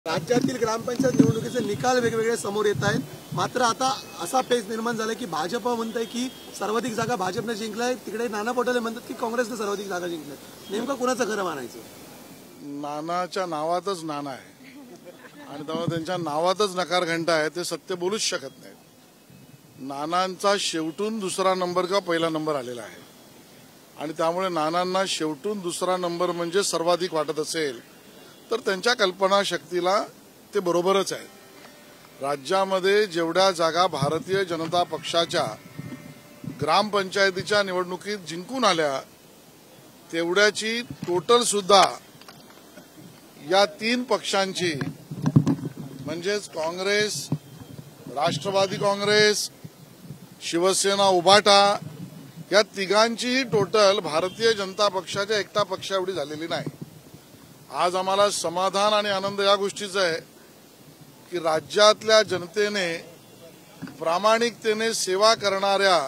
राज्यातील ग्रामपंचायत निवडणुकीचे निकाल वेगवेगळे समोर येत आहेत. मात्र आता असा पेच निर्माण झाला की भाजप म्हणतंय की सर्वाधिक जागा भाजपने जिंकलाय, तिकडे नाना पटोले म्हणतात की काँग्रेसने सर्वाधिक जागा जिंकल्या. नेमकं कुणाचं खरं मानायचं? नानाच्या नावातच नाना आहे आणि त्यामुळे त्यांच्या नावातच नकार घंटा आहे. ते सत्य बोलूच शकत नाहीत. नानांचा शेवटून दुसरा नंबर किंवा पहिला नंबर आलेला आहे आणि त्यामुळे नानांना शेवटून दुसरा नंबर म्हणजे सर्वाधिक वाटत असेल तर त्यांच्या कल्पनाशक्तीला ते बरोबरच आहे. राज्यामध्ये जेवढ्या जागा भारतीय जनता पक्षाच्या ग्रामपंचायतीच्या निवडणुकीत जिंकून आल्या तेवढ्याची टोटल सुद्धा या तीन पक्षांची म्हणजेच काँग्रेस, राष्ट्रवादी काँग्रेस, शिवसेना, उभाटा या तिघांचीही टोटल भारतीय जनता पक्षाच्या एकटा पक्षा एवढी झालेली नाही. आज आम्हाला समाधान आणि आनंद या गोष्टीचा आहे की राज्यातल्या जनतेने प्रामाणिकतेने सेवा करणाऱ्या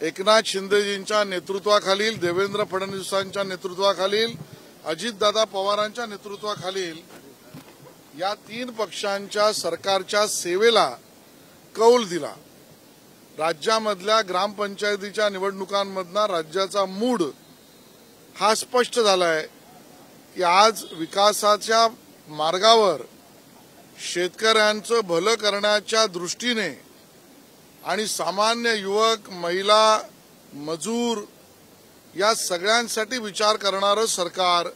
एकनाथ शिंदेजींच्या नेतृत्वाखालील, देवेंद्र फडणवीसांच्या नेतृत्वाखालील, अजितदादा पवारांच्या नेतृत्वाखालील या तीन पक्षांच्या सरकारच्या सेवेला कौल दिला. राज्यामधल्या ग्रामपंचायतीच्या निवडणुकांमधला राज्याचा मूड हा स्पष्ट झालाय की आज विकासाच्या मार्गावर शेतकऱ्यांचं भलं करण्याच्या दृष्टीने आणि सामान्य युवक, महिला, मजूर या सगळ्यांसाठी विचार करणारं सरकार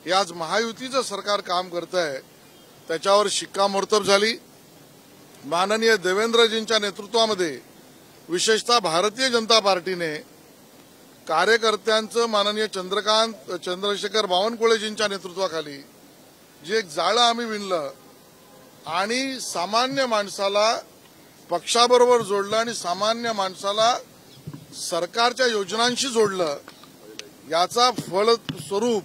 हे आज महायुतीचं सरकार काम करत आहे. त्याच्यावर शिक्कामोर्तब झाली. माननीय देवेंद्रजींच्या नेतृत्वामध्ये विशेषतः भारतीय जनता पार्टीने कार्यकर्त्यांचं माननीय चंद्रशेखर बावनकुळेजींच्या नेतृत्वाखाली जे एक जाळं आम्ही विणलं आणि सामान्य माणसाला पक्षाबरोबर जोडलं आणि सामान्य माणसाला सरकारच्या योजनांशी जोडलं, याचा फलस्वरूप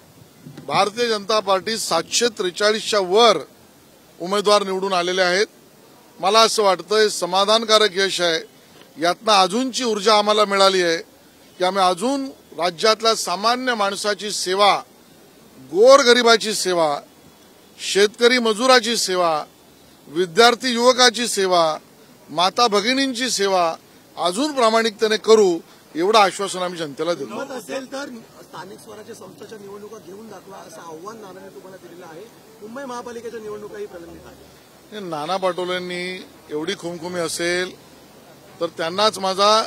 भारतीय जनता पार्टी 743च्या वर उमेदवार निवडून आलेले आहेत. मला असं वाटतं समाधानकारक यश आहे. यातनं अजूनची ऊर्जा आम्हाला मिळाली आहे की आम्ही अजून राज्यातल्या सामान्य माणसाची सेवा, गोरगरिबाची सेवा, शेतकरी मजुराची सेवा, विद्यार्थी युवकाची सेवा, माता भगिनींची सेवा अजून प्रामाणिकतेने करू एवढं आश्वासन आम्ही जनतेला देतो. असेल तर स्थानिक स्वराज्य संस्थांच्या निवडणुका घेऊन दाखवा असं आव्हान नानांनी तुम्हाला दिलेलं आहे. मुंबई महापालिकेच्या निवडणुकाही प्रलंबित आहे. नाना पटोलेंनी एवढी खुमखुमी असेल तर त्यांनाच माझा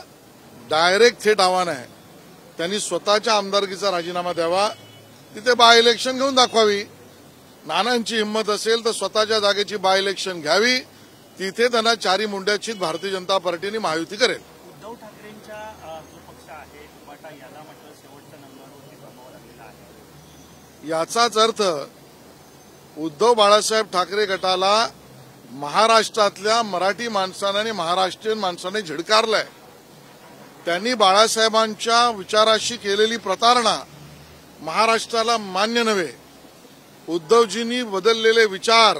डायरेक्ट थेट आव्हान आहे. त्यांनी स्वतःच्या आमदारकीचा राजीनामा द्यावा, तिथे बाय इलेक्शन घेऊन दाखवावी. नानांची हिंमत असेल तर स्वतःच्या जागेची बाय इलेक्शन घ्यावी, तिथे त्यांना चारी मुंड्याचीत भारतीय जनता पार्टीने महायुती करेल. उद्धव ठाकरेंच्या जो पक्ष आहे उभाटा याला मात्र शेवटच्या नंबरवरती थांबावं लागलेलं आहे. याचाच अर्थ उद्धव बाळासाहेब ठाकरे गटाला महाराष्ट्रातल्या मराठी माणसाने आणि महाराष्ट्रीयन माणसाने झिडकारलंय. त्यांनी बाळासाहेबांच्या विचाराशी केलेली प्रतारणा महाराष्ट्राला मान्य नव्हे. उद्धवजींनी बदललेले विचार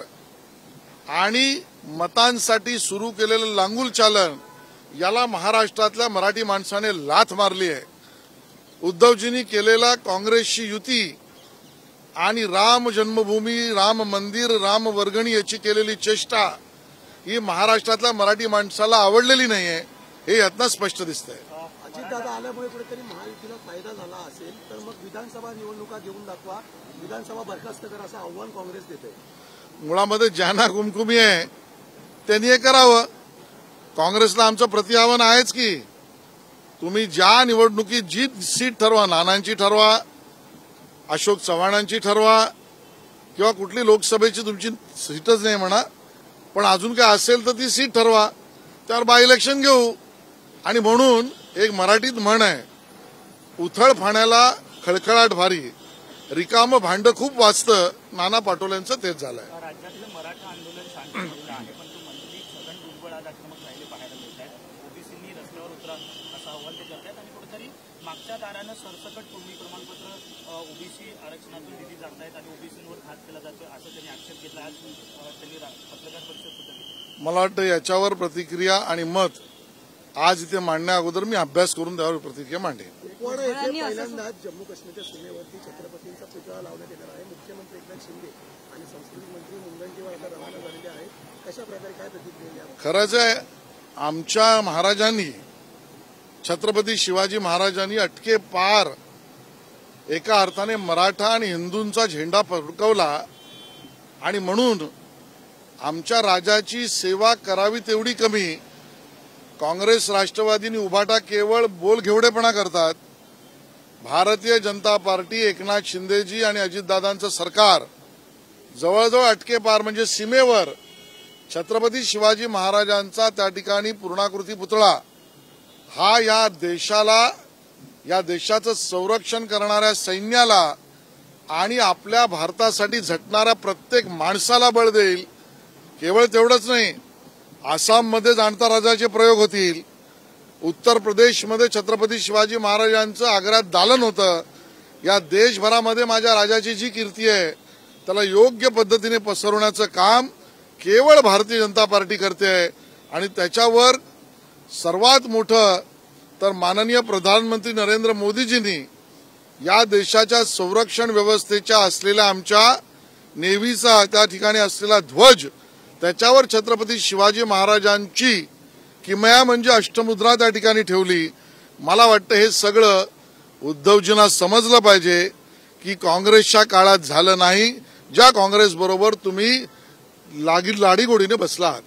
आणि मतांसाठी सुरू केलेलं लांगुल चालन याला महाराष्ट्रातल्या मराठी माणसाने लाथ मारली आहे. उद्धवजींनी केलेला काँग्रेसशी युती आणि राम जन्मभूमी, राम मंदिर, राम वर्गणी याची केलेली चेष्टा ही महाराष्ट्रातल्या मराठी माणसाला आवडलेली नाहीये, हे यातनं स्पष्ट दिसतंय. अजितदादा आल्यामुळे कुठेतरी महायुतीला फायदा झाला असेल तर मग विधानसभा निवडणुका घेऊन दाखवा, विधानसभा बरखास्त करा असं आव्हान काँग्रेस देते. मुळामध्ये ज्यांना खुमखुमी आहे त्यांनी हे करावं. काँग्रेसला आमचं प्रतिआव्हान आहेच की तुम्ही ज्या निवडणुकीत जी सीट ठरवा, नानांची ठरवा, अशोक चव्हाणांची ठरवा किंवा कुठली लोकसभेची तुमची सीटच नाही म्हणा, पण अजून काय असेल तर ती सीट ठरवा, त्यावर बाय इलेक्शन घेऊ. आणि म्हणून एक मराठीत म्हण आहे, उथळ पाण्याला खळखळाट भारी, रिकामं भांड खूप वाचतं. नाना पटोलेंचं तेच झालंय. राज्यातलं मराठा आंदोलन शांततेचं आहे, पण तो मंत्री छगन भुजबळ आज आक्रमक राहिले पाहायला मिळत आहेत. ओबीसींनी रस्त्यावर उतरा असं आव्हान ते करतात आणि कुठेतरी मागच्या दारानं सरसकट पूर्वी प्रमाणपत्र ओबीसी आरक्षणातून दिली जात आहेत आणि ओबीसींवर घात केला जातो असं त्यांनी आक्षेप घेतला. आज त्यांनी पत्रकार परिषद सुद्धा घेतली. मला वाटतं याच्यावर प्रतिक्रिया आणि मत आज इथे मांडण्या अगोदर मी अभ्यास करून त्यावर प्रतिक्रिया मांडेन. पहिल्यांदाच जम्मू काश्मीरच्या सीमेवरती छत्रपतींचा पुतळा लावण्यात येणार आहे. मुख्यमंत्री एकनाथ शिंदे आणि सांस्कृतिक मंत्री मुनगंटीवार आता रवाना झालेले आहेत. कशा प्रकारे काय प्रतिक्रिया द्याल? खरंच आहे, आमच्या महाराजांनी, छत्रपती शिवाजी महाराजांनी अटके पार एका अर्थाने मराठा आणि हिंदूंचा झेंडा फडकवला आणि म्हणून आमच्या राजाची सेवा करावी तेवढी कमी. काँग्रेस राष्ट्रवादीनी उभाटा केवळ बोलघेवडेपणा करतात. भारतीय जनता पार्टी, एकनाथ शिंदेजी आणि अजितदादांचं सरकार जवळजवळ अटके पार म्हणजे सीमेवर छत्रपती शिवाजी महाराजांचा त्या ठिकाणी पूर्णाकृती पुतळा हा या देशाला, या देशाचं संरक्षण करणाऱ्या सैन्याला आणि आपल्या भारतासाठी झटणाऱ्या प्रत्येक माणसाला बळ देईल. केवळ तेवढंच नाही, आसाममध्ये जाणता राजाचे प्रयोग होतील, उत्तर प्रदेशमध्ये छत्रपती शिवाजी महाराजांचं आग्र्यात दालन होतं. या देशभरामध्ये माझ्या राजाची जी कीर्ती आहे त्याला योग्य पद्धतीने पसरवण्याचं काम केवळ भारतीय जनता पार्टी करते आहे. आणि त्याच्यावर सर्वात मोठं तर माननीय प्रधानमंत्री नरेंद्र मोदीजींनी या देशाच्या संरक्षण व्यवस्थेच्या असलेल्या आमच्या नेव्हीचा त्या ठिकाणी असलेला ध्वज, त्याच्यावर छत्रपती शिवाजी महाराजांची किमया म्हणजे अष्टमुद्रा त्या ठिकाणी ठेवली. मला वाटतं हे सगळं उद्धवजींना समजलं पाहिजे की काँग्रेसच्या काळात झालं नाही, ज्या काँग्रेस बरोबर तुम्ही लाडीगोडीने बसला आहात.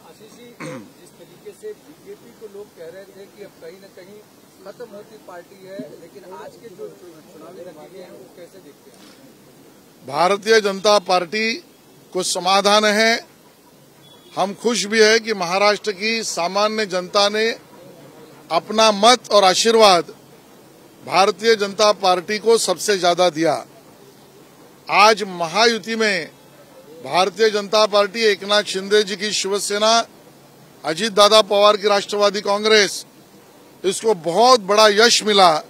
आशीष जी, जिस तरीके से बीजेपी को लोग कह रहे थे कि अब कहीं न कहीं खत्म होती पार्टी है, लेकिन आज के जो चुनावी नतीजे हैं वो कैसे देखते हैं? भारतीय जनता पार्टी को समाधान है. हम खुश भी है कि महाराष्ट्र की सामान्य जनता ने अपना मत और आशीर्वाद भारतीय जनता पार्टी को सबसे ज्यादा दिया. आज महायुति में भारतीय जनता पार्टी, एकनाथ शिंदे जी की शिवसेना, अजीत दादा पवार की राष्ट्रवादी कांग्रेस, इसको बहुत बड़ा यश मिला.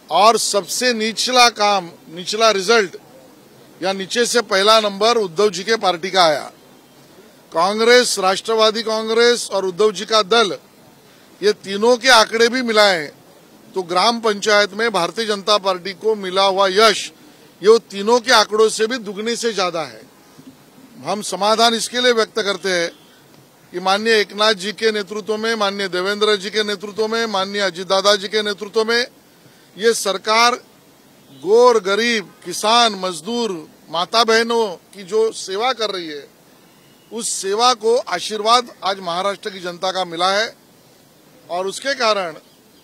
और सबसे निचला रिजल्ट या नीचे से पहला नंबर उद्धव जी के पार्टी का आया. कांग्रेस, राष्ट्रवादी कांग्रेस और उद्धव जी का दल, ये तीनों के आंकड़े भी मिलाए तो ग्राम पंचायत में भारतीय जनता पार्टी को मिला हुआ यश ये तीनों के आंकड़ों से भी दुगने से ज्यादा है. हम समाधान इसके लिए व्यक्त करते हैं कि माननीय एकनाथ जी के नेतृत्व में, माननीय देवेंद्र जी के नेतृत्व में, माननीय अजीत दादा जी के नेतृत्व में ये सरकार गोर, गरीब, किसान, मजदूर, माता बहनों की जो सेवा कर रही है, उस सेवा को आशीर्वाद आज महाराष्ट्र की जनता का मिला है. और उसके कारण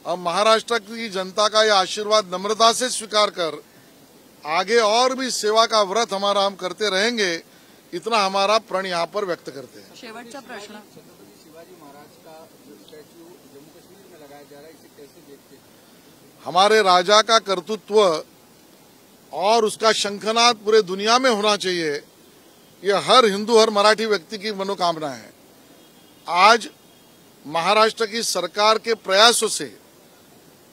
अब महाराष्ट्र की जनता का यह आशीर्वाद नम्रता से स्वीकार कर आगे और भी सेवा का व्रत हमारा हम करते रहेंगे, इतना हमारा प्रण यहाँ पर व्यक्त करते हैं. शेवटचा प्रश्न. छत्रपति शिवाजी महाराज का जो स्टैच्यू जम्मू कश्मीर में लगाया जा रहा है, इसे कैसे देखते हैं? हमारे राजा का कर्तृत्व और उसका शंखनाद पूरे दुनिया में होना चाहिए, ये हर हिंदू, हर मराठी व्यक्ति की मनोकामना है. आज महाराष्ट्र की सरकार के प्रयासों से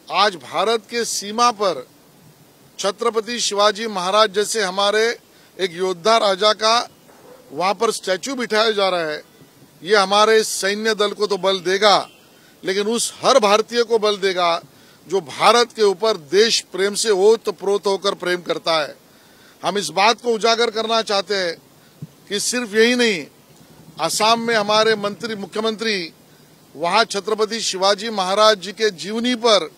आज भारत के सीमा पर छत्रपति शिवाजी महाराज जैसे हमारे एक योद्धा राजा का वहां पर स्टैच्यू बिठाया जा रहा है. ये हमारे सैन्य दल को तो बल देगा, लेकिन उस हर भारतीय को बल देगा जो भारत के ऊपर देश प्रेम से ओतप्रोत होकर प्रेम करता है. हम इस बात को उजागर करना चाहते हैं कि सिर्फ यही नहीं, असम में हमारे मुख्यमंत्री वहां छत्रपति शिवाजी महाराज जी के जीवनी पर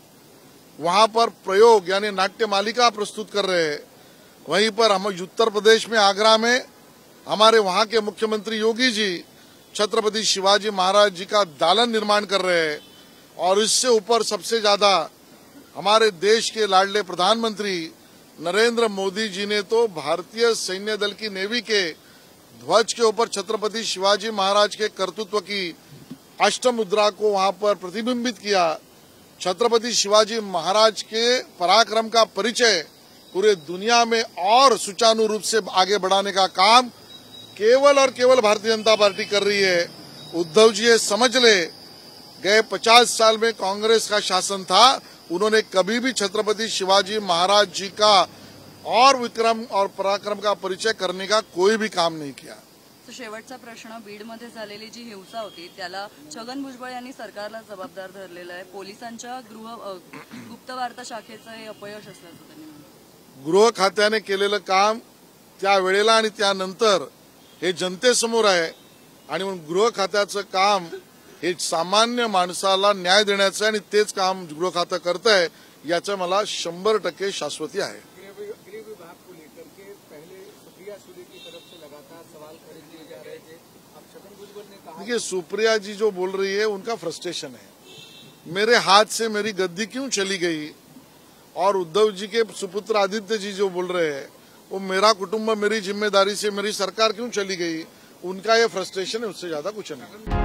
वहां पर प्रयोग यानी नाट्य मालिका प्रस्तुत कर रहे हैं. वहीं पर हम उत्तर प्रदेश में आगरा में हमारे वहां के मुख्यमंत्री योगी जी छत्रपति शिवाजी महाराज जी का दालन निर्माण कर रहे हैं. और इससे ऊपर सबसे ज्यादा हमारे देश के लाडले प्रधानमंत्री नरेंद्र मोदी जी ने तो भारतीय सैन्य दल की नेवी के ध्वज के ऊपर छत्रपति शिवाजी महाराज के कर्तृत्व की अष्टमुद्रा को वहां पर प्रतिबिंबित किया. छत्रपति शिवाजी महाराज के पराक्रम का परिचय पूरे दुनिया में और सुचारू रूप से आगे बढ़ाने का काम केवल और केवल भारतीय जनता पार्टी कर रही है. उद्धव जी ये समझ ले, गए 50 साल में कांग्रेस का शासन था, उन्होंने कभी भी छत्रपति शिवाजी महाराज जी का और विक्रम और पराक्रम का परिचय करने का कोई भी काम नहीं किया. तर शेवटचा प्रश्न. बीडमध्ये झालेली जी हिंसा होती त्याला छगन भुजबळ यांनी सरकारला जबाबदार धरलेलं आहे. पोलिसांच्या गुप्तवार्ता शाखेचं हे अपयश असल्याचं त्यांनी म्हटलं. गृह खात्याने केलेलं काम त्यावेळेला आणि त्यानंतर हे जनतेसमोर आहे. आणि म्हणून गृह खात्याचं काम हे सामान्य माणसाला न्याय देण्याचं आहे आणि तेच काम गृह खातं करत आहे, याचं मला 100% शाश्वती आहे. गृह विभाग को लेकर के पहले सुप्रिया सुले की तरफ से लगातार सवाल खड़े किए जा रहे थे. अब छगन भुजबल ने कहा देखिए, सुप्रिया जी जो बोल रही है उनका फ्रस्ट्रेशन है. मेरे हाथ से मेरी गद्दी क्यों चली गई, और उद्धव जी के सुपुत्र आदित्य जी जो बोल रहे हैं वो मेरा कुटुंब मेरी जिम्मेदारी से मेरी सरकार क्यों चली गई, उनका ये फ्रस्ट्रेशन है, उससे ज्यादा कुछ नहीं.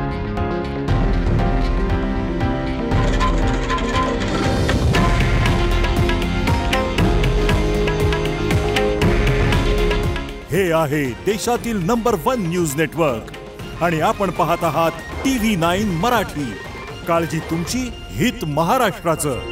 हे आहे देशातील नंबर 1 न्यूज नेटवर्क आणि आपण पाहत आहात TV9 मराठी. काळजी तुमची, हित महाराष्ट्राचं.